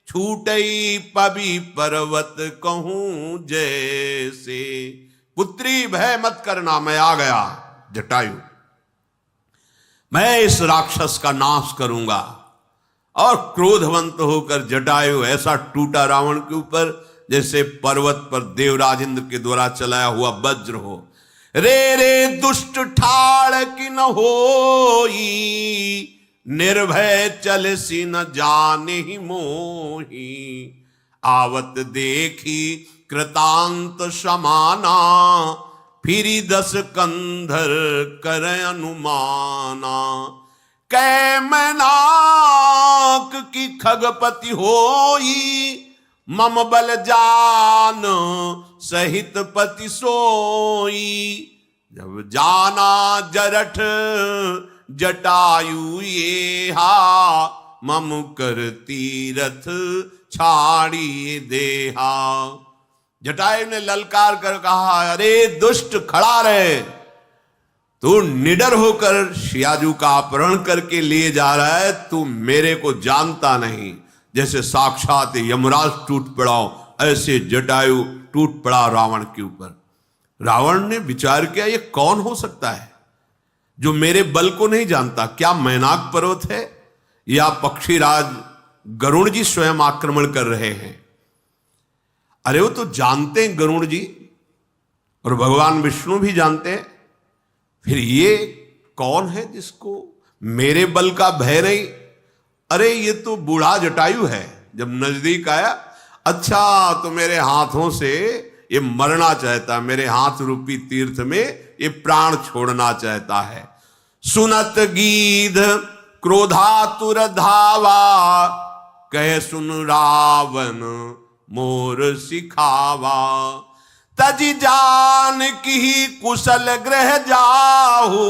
छूटई पबी पर्वत कहूं जैसे। पुत्री भय मत करना, मैं आ गया जटायु, मैं इस राक्षस का नाश करूंगा। और क्रोधवंत होकर जटायु ऐसा टूटा रावण के ऊपर जैसे पर्वत पर देवराज इंद्र के द्वारा चलाया हुआ वज्र हो। रे रे दुष्ट ठाड़ की न होई, निर्भय चल सी न जाने ही मोही। आवत देखी कृतांत समाना, फिरी दस कंधर कर अनुमाना। कै मैनाक की खगपति होई, मम बल जान सहित पति सोई। जब जाना जरठ जटायु ये हा, मम कर तीरथ छाड़ी देहा। जटायु ने ललकार कर कहा, अरे दुष्ट खड़ा रहे, तू निडर होकर शियाजू का अपहरण करके लिए जा रहा है, तू मेरे को जानता नहीं। जैसे साक्षात यमराज टूट पड़ा ऐसे जटायु टूट पड़ा रावण के ऊपर। रावण ने विचार किया, ये कौन हो सकता है जो मेरे बल को नहीं जानता? क्या मैनाक पर्वत है या पक्षीराज गरुड़ जी स्वयं आक्रमण कर रहे हैं? अरे वो तो जानते हैं गरुड़ जी, और भगवान विष्णु भी जानते हैं, फिर ये कौन है जिसको मेरे बल का भय नहीं? अरे ये तो बूढ़ा जटायु है। जब नजदीक आया, अच्छा तो मेरे हाथों से ये मरना चाहता है, मेरे हाथ रूपी तीर्थ में ये प्राण छोड़ना चाहता है। सुनत गीध क्रोधातुर धावा, कह सुन रावण मोर सिखावा। तजी जान की कुशल ग्रह जाहू,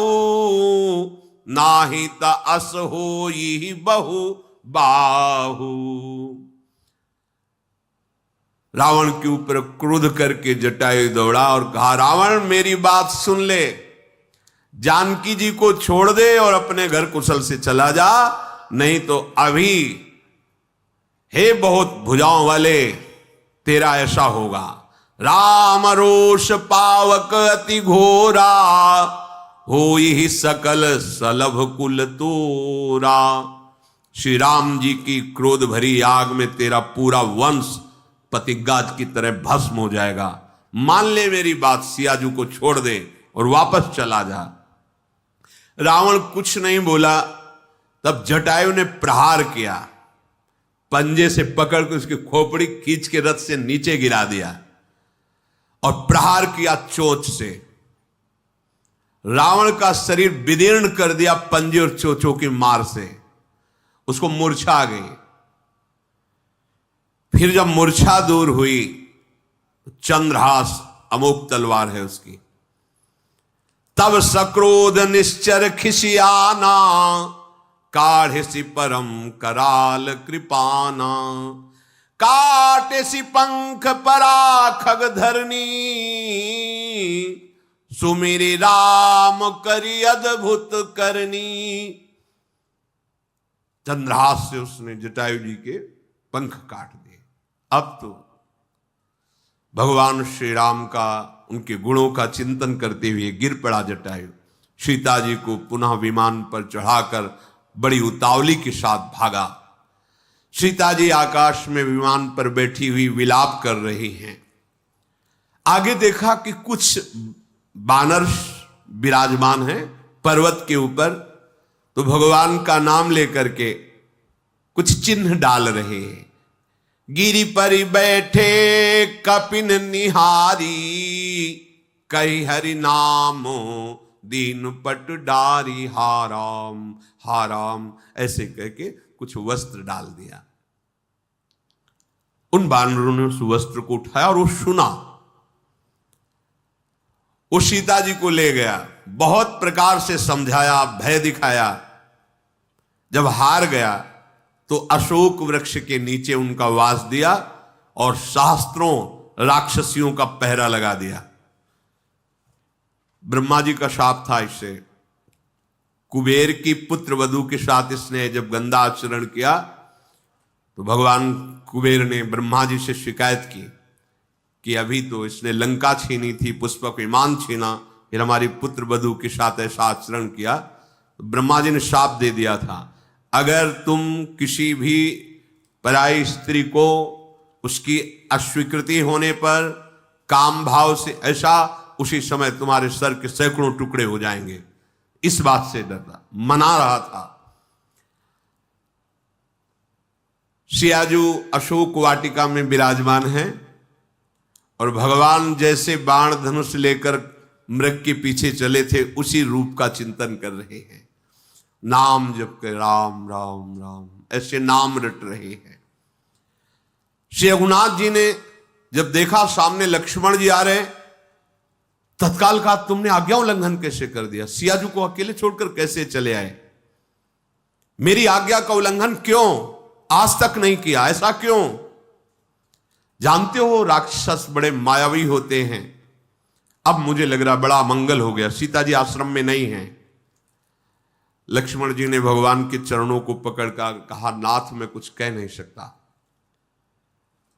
नाही त अस होई बहु बाहू। रावण के ऊपर क्रोध करके जटायु दौड़ा और कहा, रावण मेरी बात सुन ले, जानकी जी को छोड़ दे और अपने घर कुशल से चला जा, नहीं तो अभी हे बहुत भुजाओं वाले तेरा ऐसा होगा। राम रोष पावक अति घोरा, होई सकल सलभ कुल तोरा। श्री राम जी की क्रोध भरी आग में तेरा पूरा वंश पतिगाज की तरह भस्म हो जाएगा। मान ले मेरी बात, सियाजू को छोड़ दे और वापस चला जा। रावण कुछ नहीं बोला। तब जटायु ने प्रहार किया, पंजे से पकड़ के उसकी खोपड़ी खींच के रथ से नीचे गिरा दिया और प्रहार किया चोंच से। रावण का शरीर विदीर्ण कर दिया पंजे और चोंचों की मार से, उसको मूर्छा आ गई। फिर जब मूर्छा दूर हुई, चंद्रहास अमोघ तलवार है उसकी, तब सक्रोध निश्चर खिसियाना, काढ़े सी परम कराल कृपाना। काटे सी पंख परा खग धरनी, सुमिरि राम करी अद्भुत करनी। चंद्रहास से उसने जटायु जी के पंख काट दिए। अब तो भगवान श्री राम का, उनके गुणों का चिंतन करते हुए गिर पड़ा जटायु। सीता जी को पुनः विमान पर चढ़ाकर बड़ी उतावली के साथ भागा। सीता जी आकाश में विमान पर बैठी हुई विलाप कर रही हैं। आगे देखा कि कुछ बानर विराजमान हैं पर्वत के ऊपर, तो भगवान का नाम लेकर के कुछ चिन्ह डाल रहे हैं। गिरि पर बैठे कपिन निहारी, कही हरि नामो दीन पट डारी। हाराम हाराम ऐसे करके कुछ वस्त्र डाल दिया। उन बानरों ने उस वस्त्र को उठाया और वो सुना। वो सीता जी को ले गया, बहुत प्रकार से समझाया, भय दिखाया। जब हार गया तो अशोक वृक्ष के नीचे उनका वास दिया और सहस्त्रों राक्षसियों का पहरा लगा दिया। ब्रह्मा जी का शाप था इससे। कुबेर की पुत्र वधू के साथ इसने जब गंदा आचरण किया तो भगवान कुबेर ने ब्रह्मा जी से शिकायत की कि अभी तो इसने लंका छीनी थी, पुष्पक विमान छीना, फिर हमारी पुत्र वधू के साथ ऐसा आचरण किया। तो ब्रह्मा जी ने शाप दे दिया था, अगर तुम किसी भी पराई स्त्री को उसकी अस्वीकृति होने पर काम भाव से ऐसा, उसी समय तुम्हारे सर के सैकड़ों टुकड़े हो जाएंगे। इस बात से डरता, मना रहा था। सियाजू अशोक वाटिका में विराजमान हैं और भगवान जैसे बाण धनुष लेकर मृग के पीछे चले थे, उसी रूप का चिंतन कर रहे हैं। नाम जप के राम राम राम ऐसे नाम रट रहे हैं। श्री रघुनाथ जी ने जब देखा सामने लक्ष्मण जी आ रहे हैं, तत्काल कहा तुमने आज्ञा उल्लंघन कैसे कर दिया, सिया जी को अकेले छोड़कर कैसे चले आए, मेरी आज्ञा का उल्लंघन क्यों, आज तक नहीं किया, ऐसा क्यों। जानते हो राक्षस बड़े मायावी होते हैं। अब मुझे लग रहा बड़ा मंगल हो गया, सीता जी आश्रम में नहीं है। लक्ष्मण जी ने भगवान के चरणों को पकड़कर कहा, नाथ मैं कुछ कह नहीं सकता,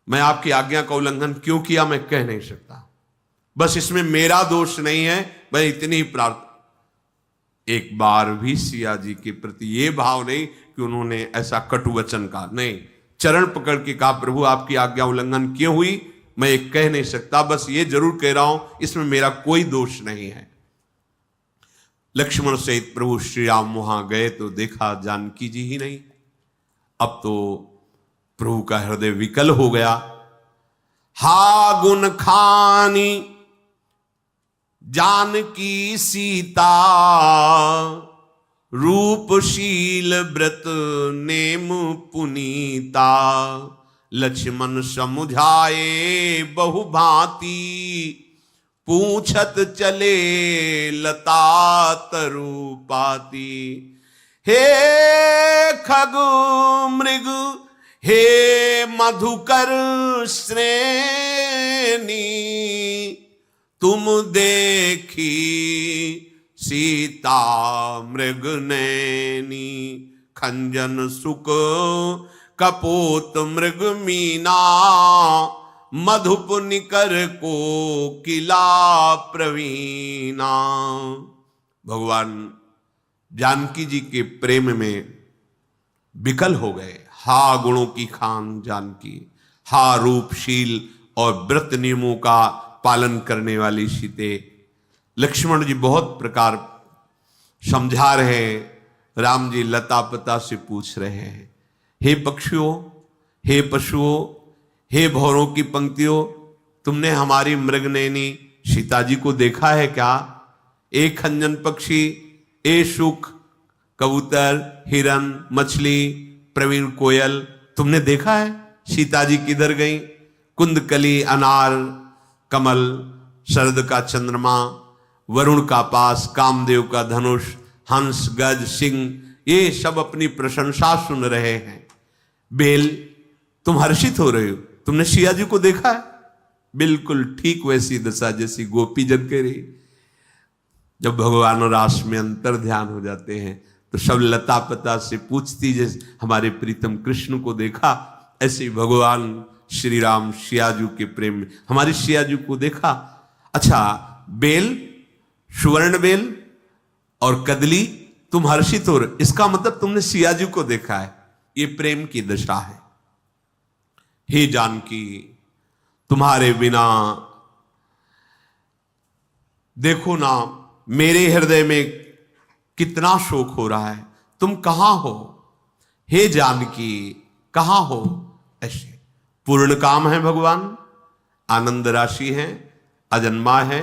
मैं आपकी आज्ञा का उल्लंघन क्यों किया मैं कह नहीं सकता, बस इसमें मेरा दोष नहीं है, मैं इतनी ही प्रार्थना। एक बार भी सिया जी के प्रति ये भाव नहीं कि उन्होंने ऐसा कटु वचन कहा, नहीं, चरण पकड़ के कहा प्रभु आपकी आज्ञा उल्लंघन क्यों हुई मैं ये कह नहीं सकता, बस ये जरूर कह रहा हूं इसमें मेरा कोई दोष नहीं है। लक्ष्मण सहित प्रभु श्री राम वहां गए तो देखा जानकी जी ही नहीं। अब तो प्रभु का हृदय विकल हो गया। हा गुण खानी जानकी सीता, रूपशील व्रत नेम पुनीता, लक्ष्मण समुझाए बहुभांति, पूछत चले लता तरुपाती। हे खग मृग हे मधुकर श्रेणी, तुम देखी सीता मृग नैनी, खंजन सुक कपोत मृग मीना, मधुप निकर को किला प्रवीणा। भगवान जानकी जी के प्रेम में विकल हो गए। हा गुणों की खान जानकी, हा रूपशील और व्रत नियमों का पालन करने वाली सीते। लक्ष्मण जी बहुत प्रकार समझा रहे हैं, राम जी लता पता से पूछ रहे हैं, हे पक्षियों, हे पशुओं, हे भौरों की पंक्तियों, तुमने हमारी मृगनयनी सीता जी को देखा है क्या? एक खंजन पक्षी, ए शुक, कबूतर, हिरन, मछली, प्रवीण कोयल, तुमने देखा है सीता जी किधर गई? कुंदकली, अनार, कमल, शरद का चंद्रमा, वरुण का पास, कामदेव का धनुष, हंस, गज, सिंह, ये सब अपनी प्रशंसा सुन रहे हैं। बेल, तुम हर्षित हो रहे हो, तुमने सिया जी को देखा है? बिल्कुल ठीक वैसी दशा जैसी गोपी जन के रही। जब भगवान रास में अंतर ध्यान हो जाते हैं तो सब लता पता से पूछती, जैसे हमारे प्रीतम कृष्ण को देखा, ऐसे भगवान श्री राम सियाजू के प्रेम में हमारी सियाजू को देखा। अच्छा, बेल, सुवर्ण बेल और कदली, तुम हर्षित हो रहे, इसका मतलब तुमने सियाजू को देखा है। ये प्रेम की दशा है। हे जानकी, तुम्हारे बिना देखो ना मेरे हृदय में कितना शोक हो रहा है, तुम कहां हो? हे जानकी कहां हो? ऐसे पूर्ण काम है भगवान, आनंद राशि है, अजन्मा है,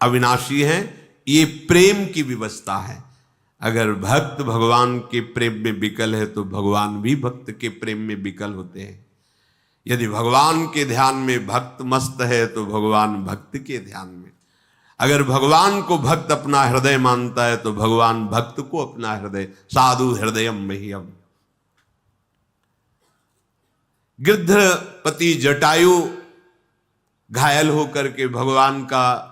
अविनाशी है, ये प्रेम की व्यवस्था है। अगर भक्त भगवान के प्रेम में विकल है तो भगवान भी भक्त के प्रेम में विकल होते हैं। यदि भगवान के ध्यान में भक्त मस्त है तो भगवान भक्त के ध्यान में, अगर भगवान को भक्त अपना हृदय मानता है तो भगवान भक्त को अपना हृदय, साधु हृदयम मह्यम। गिद्धपति जटायु घायल होकर के भगवान का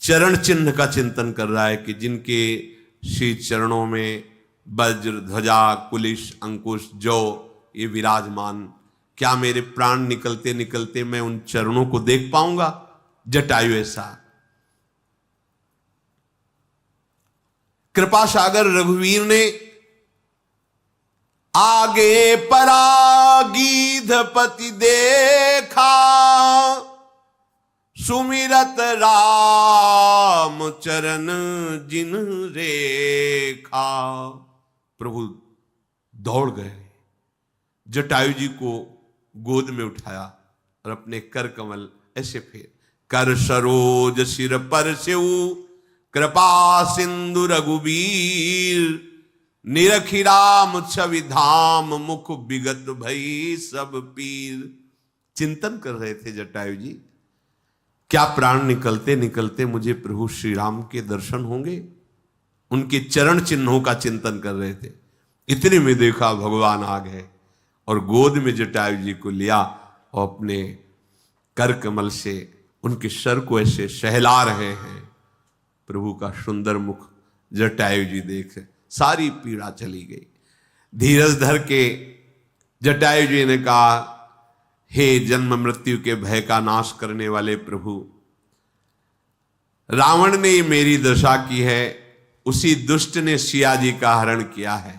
चरण चिन्ह का चिंतन कर रहा है कि जिनके श्री चरणों में वज्र, ध्वजा, कुलिश, अंकुश, जौ ये विराजमान, क्या मेरे प्राण निकलते निकलते मैं उन चरणों को देख पाऊंगा? जटायु ऐसा। कृपा सागर रघुवीर ने आगे परागीधपति देखा, सुमिरत राम चरण जिन रेखा। प्रभु दौड़ गए, जटायु जी को गोद में उठाया और अपने कर कमल ऐसे फेर, कर सरोज सिर पर सेऊ, कृपा सिंधु रघुवीर, निरखी राम छवि धाम, मुख विगत भई सब पीर। चिंतन कर रहे थे जटायु जी, क्या प्राण निकलते निकलते मुझे प्रभु श्री राम के दर्शन होंगे? उनके चरण चिन्हों का चिंतन कर रहे थे। इतने में देखा भगवान आ गए और गोद में जटायु जी को लिया और अपने कर कमल से उनके सर को ऐसे सहला रहे हैं। प्रभु का सुंदर मुख जटायु जी देख सारी पीड़ा चली गई। धीरज धर के जटायु जी ने कहा, हे जन्म मृत्यु के भय का नाश करने वाले प्रभु, रावण ने मेरी दशा की है, उसी दुष्ट ने सिया जी का हरण किया है।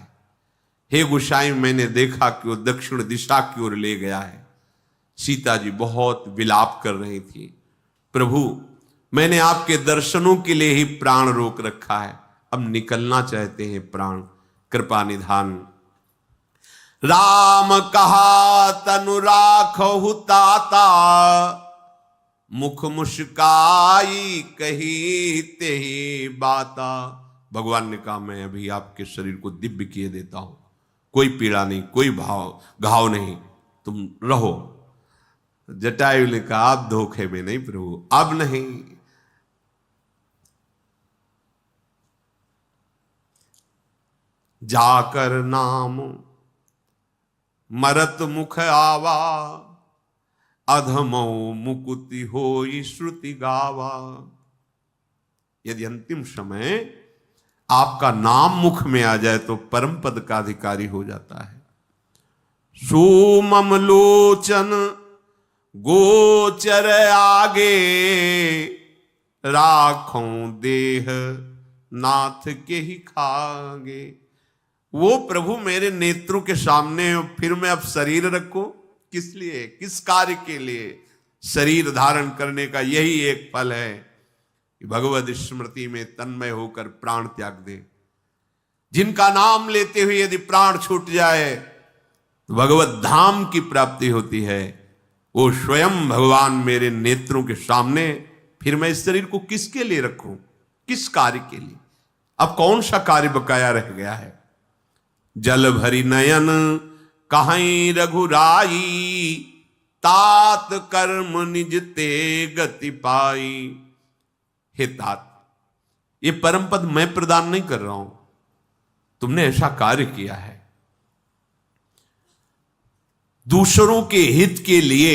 हे गोसाई, मैंने देखा कि वो दक्षिण दिशा की ओर ले गया है। सीता जी बहुत विलाप कर रही थी। प्रभु, मैंने आपके दर्शनों के लिए ही प्राण रोक रखा है, अब निकलना चाहते हैं प्राण, कृपा निधान। राम कहा तनु राखहु ताता, मुख मुस्काई कही तेहि बाता। भगवान ने कहा, मैं अभी आपके शरीर को दिव्य किए देता हूं, कोई पीड़ा नहीं, कोई घाव नहीं, तुम रहो। जटायु ने कहा, आप धोखे में नहीं प्रभु, अब नहीं। जाकर नाम मरत मुख आवा, अधमो मुकुति होई श्रुति गावा। यदि अंतिम समय आपका नाम मुख में आ जाए तो परम पद का अधिकारी हो जाता है। सुमम लोचन गोचर आगे, राखों देह नाथ के ही खागे। वो प्रभु मेरे नेत्रों के सामने, फिर मैं अब शरीर रखूं किस लिए, किस कार्य के लिए? शरीर धारण करने का यही एक फल है कि भगवद स्मृति में तन्मय होकर प्राण त्याग दे। जिनका नाम लेते हुए यदि प्राण छूट जाए तो भगवत धाम की प्राप्ति होती है। वो स्वयं भगवान मेरे नेत्रों के सामने, फिर मैं इस शरीर को किसके लिए रखूं, किस कार्य के लिए? अब कौन सा कार्य बकाया रह गया है? जल भरी नयन कहीं रघुराई, तात कर्म निज ते गति पाई। हे तात, ये परम पद मैं प्रदान नहीं कर रहा हूं, तुमने ऐसा कार्य किया है। दूसरों के हित के लिए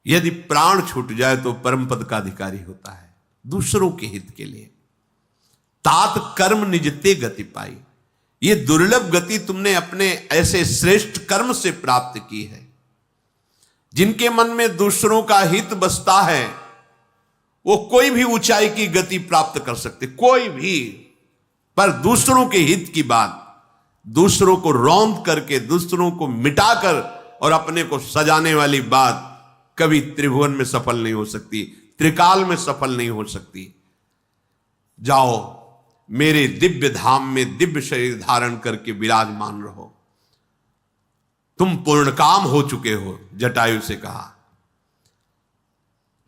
यदि प्राण छूट जाए तो परम पद का अधिकारी होता है, दूसरों के हित के लिए। तात कर्म निजते गति पाई, ये दुर्लभ गति तुमने अपने ऐसे श्रेष्ठ कर्म से प्राप्त की है। जिनके मन में दूसरों का हित बसता है वो कोई भी ऊंचाई की गति प्राप्त कर सकते, कोई भी। पर दूसरों के हित की बात, दूसरों को रौंद करके, दूसरों को मिटाकर और अपने को सजाने वाली बात कभी त्रिभुवन में सफल नहीं हो सकती, त्रिकाल में सफल नहीं हो सकती। जाओ मेरे दिव्य धाम में दिव्य शरीर धारण करके विराजमान रहो, तुम पूर्ण काम हो चुके हो, जटायु से कहा।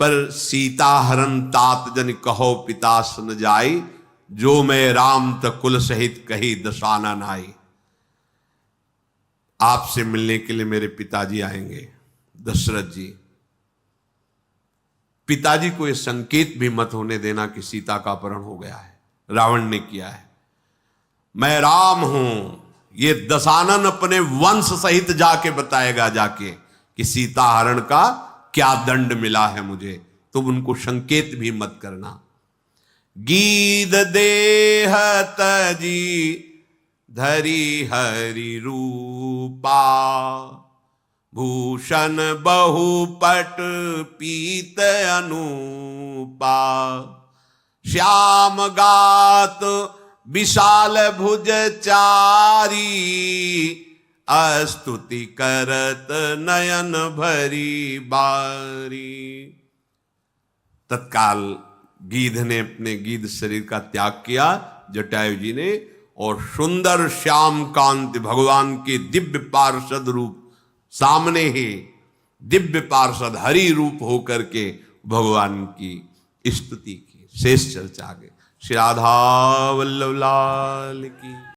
पर सीता हरण तात जन कहो पिता सन जाई, जो मैं राम त कुल सहित कही दशानन आई। आपसे मिलने के लिए मेरे पिताजी आएंगे, दशरथ जी। पिताजी को यह संकेत भी मत होने देना कि सीता का अपहरण हो गया है, रावण ने किया है। मैं राम हूं, ये दशानन अपने वंश सहित जाके बताएगा जाके कि सीता हरण का क्या दंड मिला है मुझे, तुम उनको संकेत भी मत करना। गीध देह तजी धरी हरि रूपा, भूषण बहुपट पीत अनूपा। श्याम गात विशाल भुज चारी, अस्तुति करत नयन भरी बारी। तत्काल गीध ने अपने गीध शरीर का त्याग किया, जटायु जी ने, और सुंदर श्याम कांति भगवान के दिव्य पार्षद रूप सामने ही, दिव्य पार्षद हरि रूप होकर के भगवान की स्तुति की। शेष चर्चा आगे श्री राधा वल्लभ लाल की।